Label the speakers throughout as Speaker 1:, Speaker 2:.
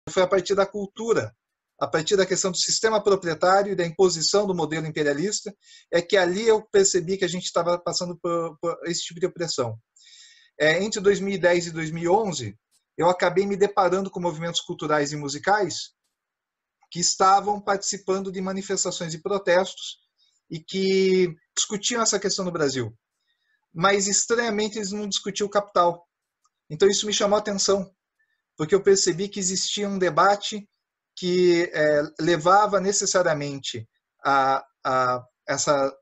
Speaker 1: foi a partir da cultura, a partir da questão do sistema proprietário e da imposição do modelo imperialista, é que ali eu percebi que a gente estava passando por esse tipo de opressão. Entre 2010 e 2011, eu acabei me deparando com movimentos culturais e musicais que estavam participando de manifestações e protestos e que discutiam essa questão no Brasil. Mas, estranhamente, eles não discutiam o capital. Então, isso me chamou a atenção, porque eu percebi que existia um debate que levava necessariamente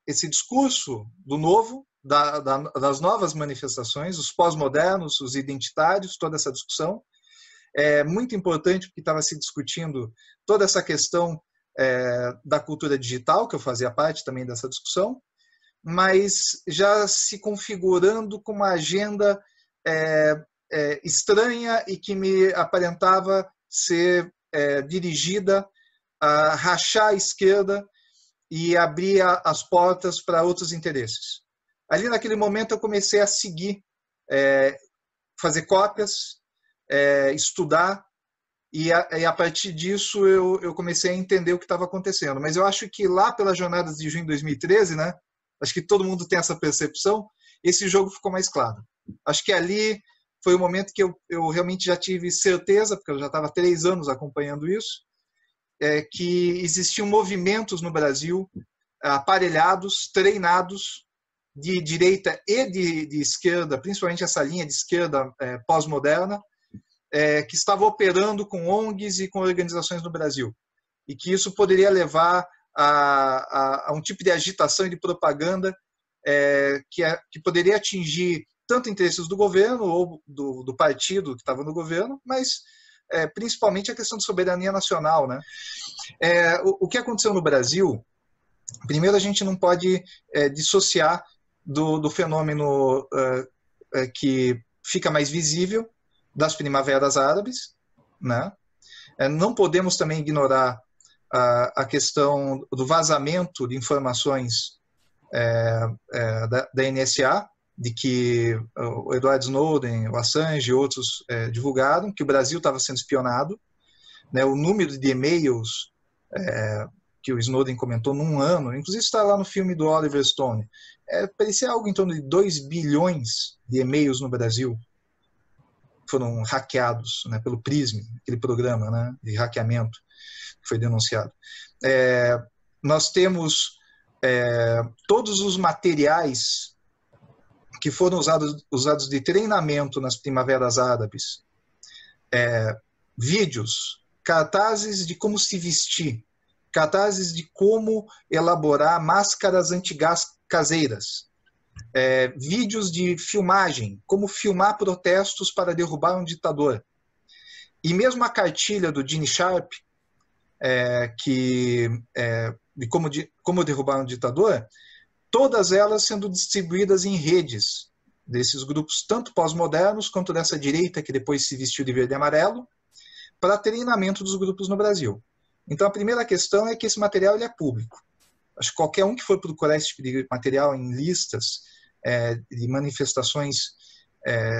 Speaker 1: esse discurso do novo, das novas manifestações, os pós-modernos, os identitários, toda essa discussão. É muito importante porque estava se discutindo toda essa questão da cultura digital, que eu fazia parte também dessa discussão, mas já se configurando com uma agenda estranha e que me aparentava ser dirigida a rachar a esquerda e abrir as portas para outros interesses. Ali, naquele momento, eu comecei a seguir, fazer cópias, estudar, e a partir disso eu comecei a entender o que estava acontecendo. Mas eu acho que lá pelas jornadas de junho de 2013, né, acho que todo mundo tem essa percepção, esse jogo ficou mais claro. Acho que ali foi o momento que eu realmente já tive certeza, porque eu já estava há 3 anos acompanhando isso, que existiam movimentos no Brasil aparelhados, treinados, de direita e de esquerda, principalmente essa linha de esquerda pós-moderna, que estava operando com ONGs e com organizações no Brasil. E que isso poderia levar a um tipo de agitação e de propaganda que poderia atingir tanto interesses do governo ou do partido que estava no governo, mas principalmente a questão de soberania nacional, né? O que aconteceu no Brasil, primeiro a gente não pode dissociar do fenômeno que fica mais visível das primaveras árabes, né? Não podemos também ignorar a questão do vazamento de informações da NSA, de que o Edward Snowden, o Assange e outros divulgaram que o Brasil estava sendo espionado, né? O número de e-mails que o Snowden comentou num ano, inclusive está lá no filme do Oliver Stone, parecia algo em torno de 2 bilhões de e-mails no Brasil foram hackeados, né, pelo PRISM, aquele programa, né, de hackeamento que foi denunciado. Nós temos todos os materiais que foram usados de treinamento nas primaveras árabes, vídeos, cartazes de como se vestir, cartazes de como elaborar máscaras antigás caseiras, vídeos de filmagem, como filmar protestos para derrubar um ditador. E mesmo a cartilha do Gene Sharp, de como derrubar um ditador, todas elas sendo distribuídas em redes desses grupos, tanto pós-modernos quanto dessa direita que depois se vestiu de verde e amarelo, para treinamento dos grupos no Brasil. Então a primeira questão é que esse material ele é público. Acho que qualquer um que for procurar esse tipo de material em listas de manifestações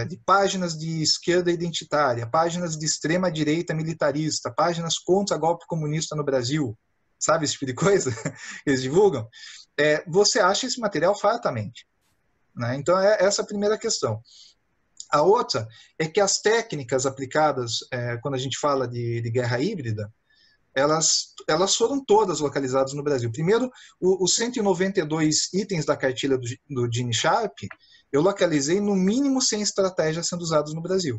Speaker 1: de páginas de esquerda identitária, páginas de extrema direita militarista, páginas contra golpe comunista no Brasil, sabe esse tipo de coisa que eles divulgam? Você acha esse material fartamente, né? Então essa é a primeira questão. A outra é que as técnicas aplicadas quando a gente fala de guerra híbrida, elas foram todas localizadas no Brasil. Primeiro, os 192 itens da cartilha do Gene Sharp, eu localizei no mínimo 100 estratégias sendo usadas no Brasil.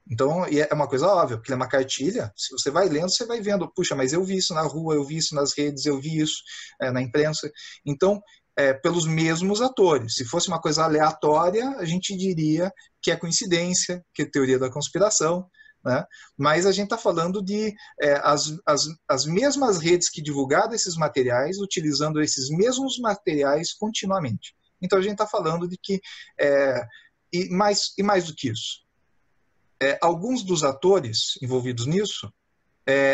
Speaker 1: Então, é uma coisa óbvia, porque é uma cartilha, se você vai lendo, você vai vendo, puxa, mas eu vi isso na rua, eu vi isso nas redes, eu vi isso na imprensa. Então, pelos mesmos atores. Se fosse uma coisa aleatória, a gente diria que é coincidência, que é teoria da conspiração, né? Mas a gente está falando de as mesmas redes que divulgaram esses materiais, utilizando esses mesmos materiais continuamente. Então a gente está falando de que, e mais do que isso, alguns dos atores envolvidos nisso,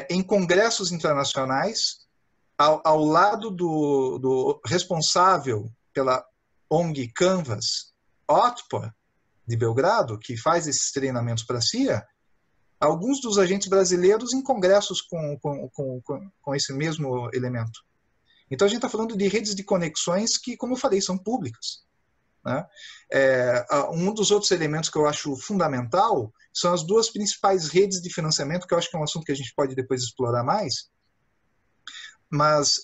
Speaker 1: em congressos internacionais, ao lado do responsável pela ONG Canvas, Otpor, de Belgrado, que faz esses treinamentos para a CIA, alguns dos agentes brasileiros em congressos com esse mesmo elemento. Então, a gente está falando de redes de conexões que, como eu falei, são públicas, né? Um dos outros elementos que eu acho fundamental são as duas principais redes de financiamento, que eu acho que é um assunto que a gente pode depois explorar mais, mas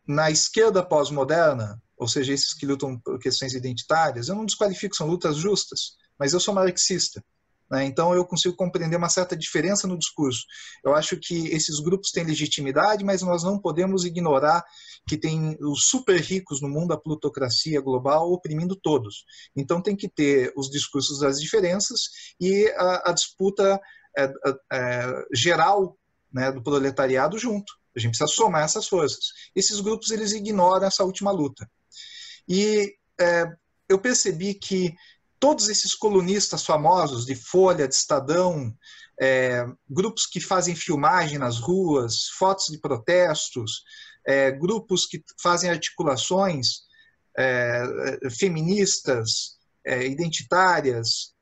Speaker 1: na esquerda pós-moderna, ou seja, esses que lutam por questões identitárias, eu não desqualifico, são lutas justas, mas eu sou marxista, né? Então eu consigo compreender uma certa diferença no discurso. Eu acho que esses grupos têm legitimidade, mas nós não podemos ignorar que tem os super ricos no mundo, a plutocracia global, oprimindo todos. Então tem que ter os discursos das diferenças e a disputa geral, né, do proletariado junto. A gente precisa somar essas forças. Esses grupos, eles ignoram essa última luta. E eu percebi que todos esses colunistas famosos de Folha, de Estadão, grupos que fazem filmagem nas ruas, fotos de protestos, grupos que fazem articulações feministas, identitárias,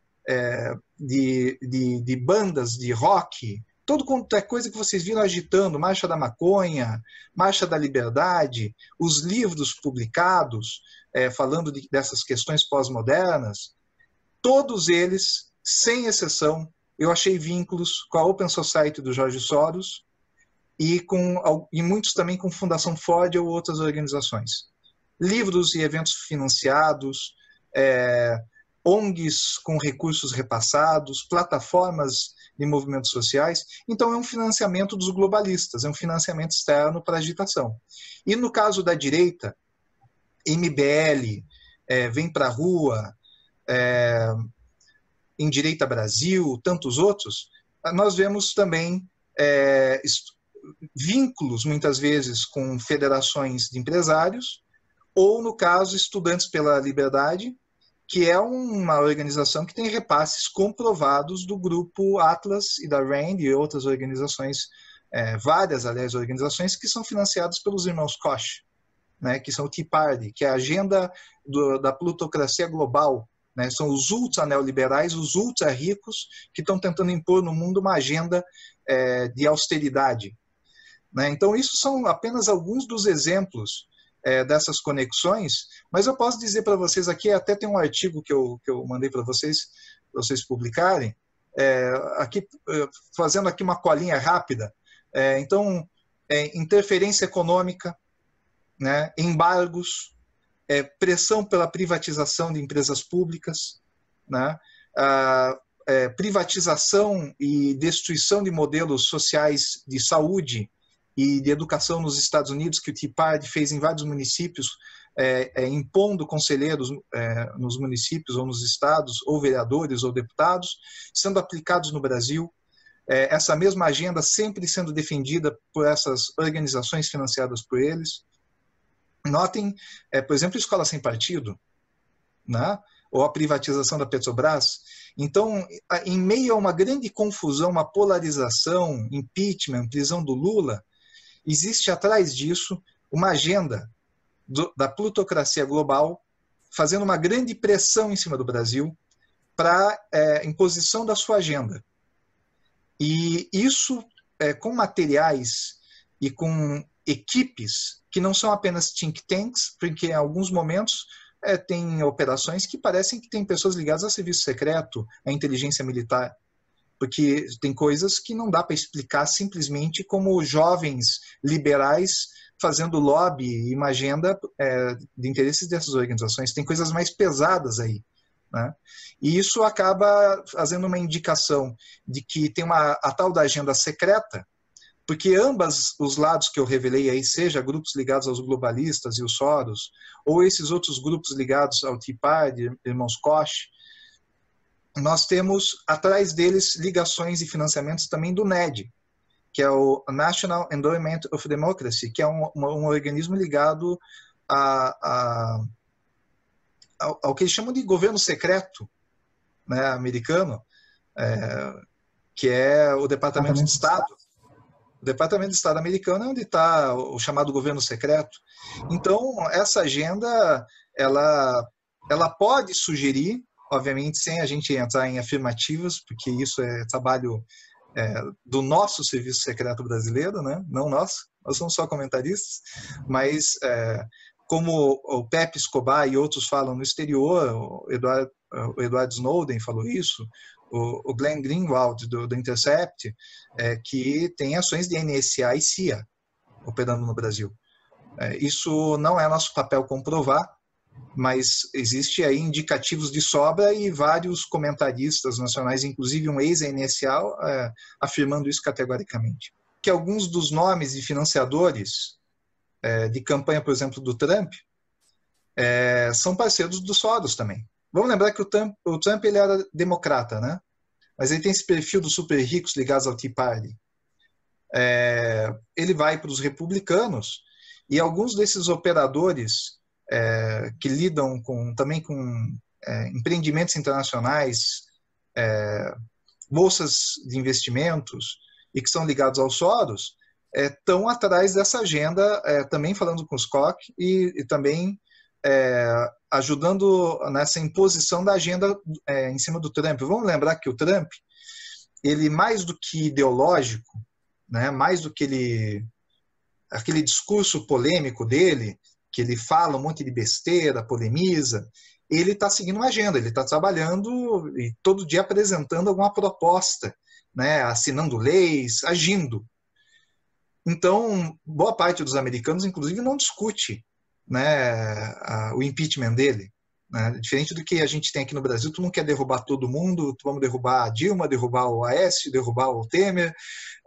Speaker 1: de bandas de rock, tudo quanto é coisa que vocês viram agitando, Marcha da Maconha, Marcha da Liberdade, os livros publicados falando dessas questões pós-modernas, todos eles, sem exceção, eu achei vínculos com a Open Society do Jorge Soros e muitos também com Fundação Ford ou outras organizações. Livros e eventos financiados, ONGs com recursos repassados, plataformas de movimentos sociais. Então é um financiamento dos globalistas, é um financiamento externo para a agitação. E no caso da direita, MBL, Vem Pra Rua, em Direita Brasil, tantos outros, nós vemos também vínculos, muitas vezes, com federações de empresários, ou, no caso, Estudantes pela Liberdade, que é uma organização que tem repasses comprovados do grupo Atlas e da RAND e outras organizações, várias, aliás, organizações que são financiadas pelos irmãos Koch, né, que são o Tea Party, que é a agenda da plutocracia global, né? São os ultra-neoliberais, os ultra-ricos, que estão tentando impor no mundo uma agenda de austeridade, né? Então, isso são apenas alguns dos exemplos dessas conexões, mas eu posso dizer para vocês aqui, até tem um artigo que eu mandei para vocês publicarem, aqui, fazendo aqui uma colinha rápida. Então, interferência econômica, né, embargos, pressão pela privatização de empresas públicas, né, privatização e destruição de modelos sociais de saúde e de educação nos Estados Unidos, que o Tea Party fez em vários municípios, impondo conselheiros nos municípios ou nos estados, ou vereadores ou deputados, sendo aplicados no Brasil. Essa mesma agenda sempre sendo defendida por essas organizações financiadas por eles. Notem, por exemplo, escola sem partido, né? Ou a privatização da Petrobras. Então, em meio a uma grande confusão, uma polarização, impeachment, prisão do Lula, existe atrás disso uma agenda da plutocracia global fazendo uma grande pressão em cima do Brasil para imposição da sua agenda. E isso com materiais e com equipes que não são apenas think tanks, porque em alguns momentos tem operações que parecem que tem pessoas ligadas ao serviço secreto, à inteligência militar, porque tem coisas que não dá para explicar simplesmente como jovens liberais fazendo lobby e uma agenda de interesses dessas organizações. Tem coisas mais pesadas aí, né? E isso acaba fazendo uma indicação de que tem a tal da agenda secreta, porque ambos os lados que eu revelei aí, seja grupos ligados aos globalistas e os Soros, ou esses outros grupos ligados ao Tea Party, irmãos Koch, nós temos atrás deles ligações e financiamentos também do NED, que é o National Endowment of Democracy, que é um organismo ligado ao que eles chamam de governo secreto, né, americano, que é o Departamento de Estado. O Departamento de Estado americano é onde está o chamado governo secreto. Então, essa agenda, ela pode sugerir, obviamente, sem a gente entrar em afirmativas, porque isso é trabalho do nosso serviço secreto brasileiro, né? Não nós somos só comentaristas, mas como o Pepe Escobar e outros falam no exterior, o Edward Snowden falou isso, o Glenn Greenwald do Intercept, que tem ações de NSA e CIA operando no Brasil. Isso não é nosso papel comprovar, mas existe aí indicativos de sobra e vários comentaristas nacionais, inclusive um ex-NSA, afirmando isso categoricamente. Que alguns dos nomes de financiadores de campanha, por exemplo, do Trump, são parceiros do Soros também. Vamos lembrar que o Trump ele era democrata, né? Mas ele tem esse perfil dos super ricos ligados ao Tea Party. Ele vai para os republicanos e alguns desses operadores que lidam também com empreendimentos internacionais, bolsas de investimentos e que são ligados ao Soros, estão atrás dessa agenda, também falando com os Koch e também ajudando nessa imposição da agenda em cima do Trump. Vamos lembrar que o Trump, ele mais do que ideológico, né, mais do que aquele discurso polêmico dele, que ele fala um monte de besteira, polemiza, ele está seguindo uma agenda, ele está trabalhando e todo dia apresentando alguma proposta, né, assinando leis, agindo. Então, boa parte dos americanos, inclusive, não discute, né, o impeachment dele. Né? Diferente do que a gente tem aqui no Brasil, tu não quer derrubar todo mundo, vamos derrubar a Dilma, derrubar o Aécio, derrubar o Temer,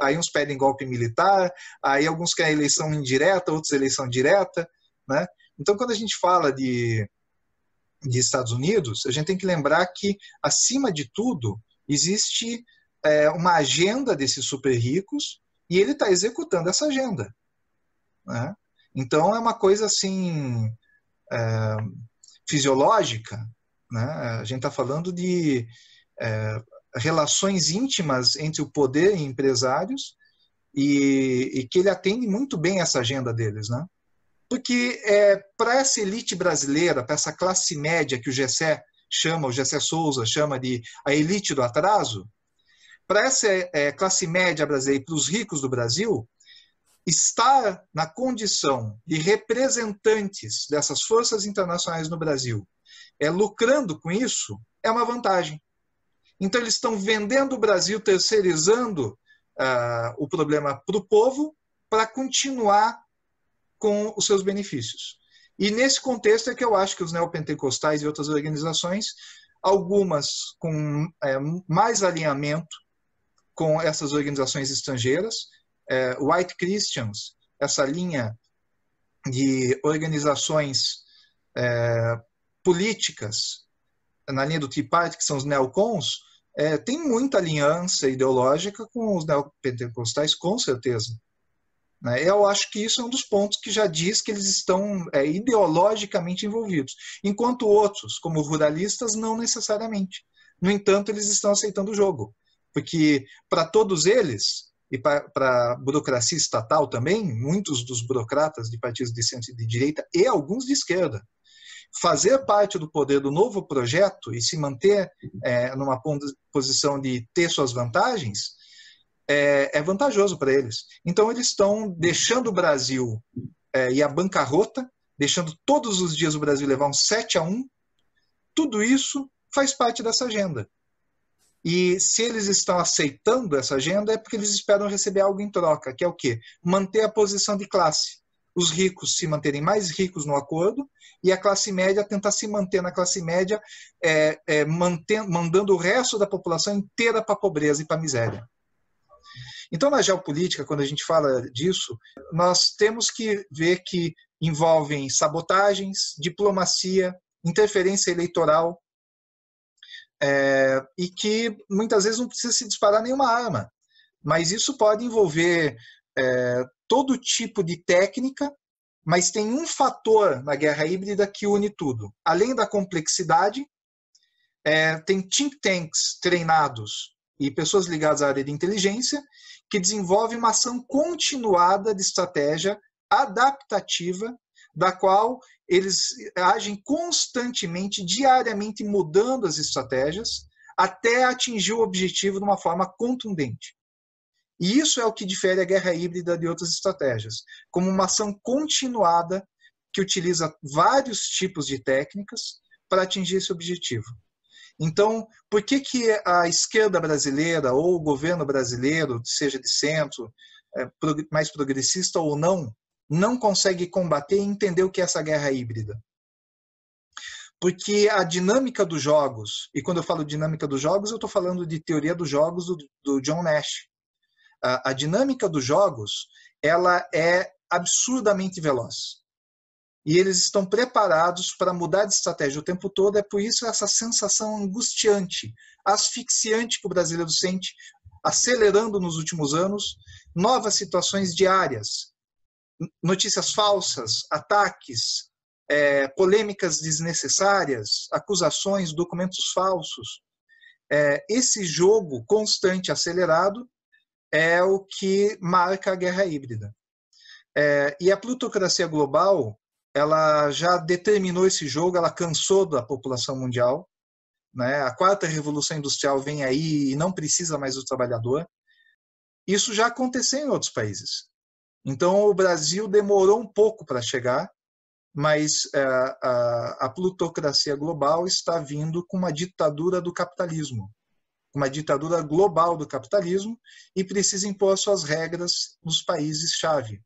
Speaker 1: aí uns pedem golpe militar, aí alguns querem eleição indireta, outros eleição direta. Né? Então, quando a gente fala de Estados Unidos, a gente tem que lembrar que, acima de tudo, existe uma agenda desses super ricos e ele está executando essa agenda. Né? Então, é uma coisa assim fisiológica. Né? A gente está falando de relações íntimas entre o poder e empresários e que ele atende muito bem essa agenda deles, né? Porque para essa elite brasileira, para essa classe média que o Gessé Souza chama de a elite do atraso, para essa classe média brasileira e para os ricos do Brasil, estar na condição de representantes dessas forças internacionais no Brasil, lucrando com isso, é uma vantagem. Então eles estão vendendo o Brasil, terceirizando o problema para o povo, para continuar com os seus benefícios. E nesse contexto é que eu acho que os neopentecostais e outras organizações, algumas com mais alinhamento com essas organizações estrangeiras, White Christians, essa linha de organizações políticas na linha do Tea Party, que são os neocons, tem muita aliança ideológica com os neopentecostais, com certeza. Eu acho que isso é um dos pontos que já diz que eles estão ideologicamente envolvidos, enquanto outros, como ruralistas, não necessariamente. No entanto, eles estão aceitando o jogo, porque para todos eles, e para a burocracia estatal também, muitos dos burocratas de partidos de centro e de direita e alguns de esquerda, fazer parte do poder do novo projeto e se manter numa posição de ter suas vantagens é vantajoso para eles. Então eles estão deixando o Brasil ir à bancarrota, deixando todos os dias o Brasil levar um 7-1. Tudo isso faz parte dessa agenda. E se eles estão aceitando essa agenda é porque eles esperam receber algo em troca, que é o quê? Manter a posição de classe. Os ricos se manterem mais ricos no acordo e a classe média tentar se manter na classe média, mandando o resto da população inteira para a pobreza e para a miséria. Então, na geopolítica, quando a gente fala disso, nós temos que ver que envolvem sabotagens, diplomacia, interferência eleitoral, e que muitas vezes não precisa se disparar nenhuma arma, mas isso pode envolver todo tipo de técnica, mas tem um fator na guerra híbrida que une tudo. Além da complexidade, tem think tanks treinados e pessoas ligadas à área de inteligência que desenvolvem uma ação continuada de estratégia adaptativa, da qual eles agem constantemente, diariamente, mudando as estratégias até atingir o objetivo de uma forma contundente. E isso é o que difere a guerra híbrida de outras estratégias, como uma ação continuada que utiliza vários tipos de técnicas para atingir esse objetivo. Então, por que a esquerda brasileira ou o governo brasileiro, seja de centro, mais progressista ou não consegue combater e entender o que é essa guerra híbrida? Porque a dinâmica dos jogos, e quando eu falo dinâmica dos jogos, eu estou falando de teoria dos jogos do John Nash. A dinâmica dos jogos, ela é absurdamente veloz. E eles estão preparados para mudar de estratégia o tempo todo. É por isso essa sensação angustiante, asfixiante que o brasileiro sente, acelerando nos últimos anos, novas situações diárias, notícias falsas, ataques, polêmicas desnecessárias, acusações, documentos falsos. Esse jogo constante, acelerado, é o que marca a guerra híbrida. E a plutocracia global, ela já determinou esse jogo, ela cansou da população mundial, né? A quarta revolução industrial vem aí e não precisa mais do trabalhador. Isso já aconteceu em outros países. Então, o Brasil demorou um pouco para chegar, mas a plutocracia global está vindo com uma ditadura do capitalismo, uma ditadura global do capitalismo, e precisa impor suas regras nos países-chave.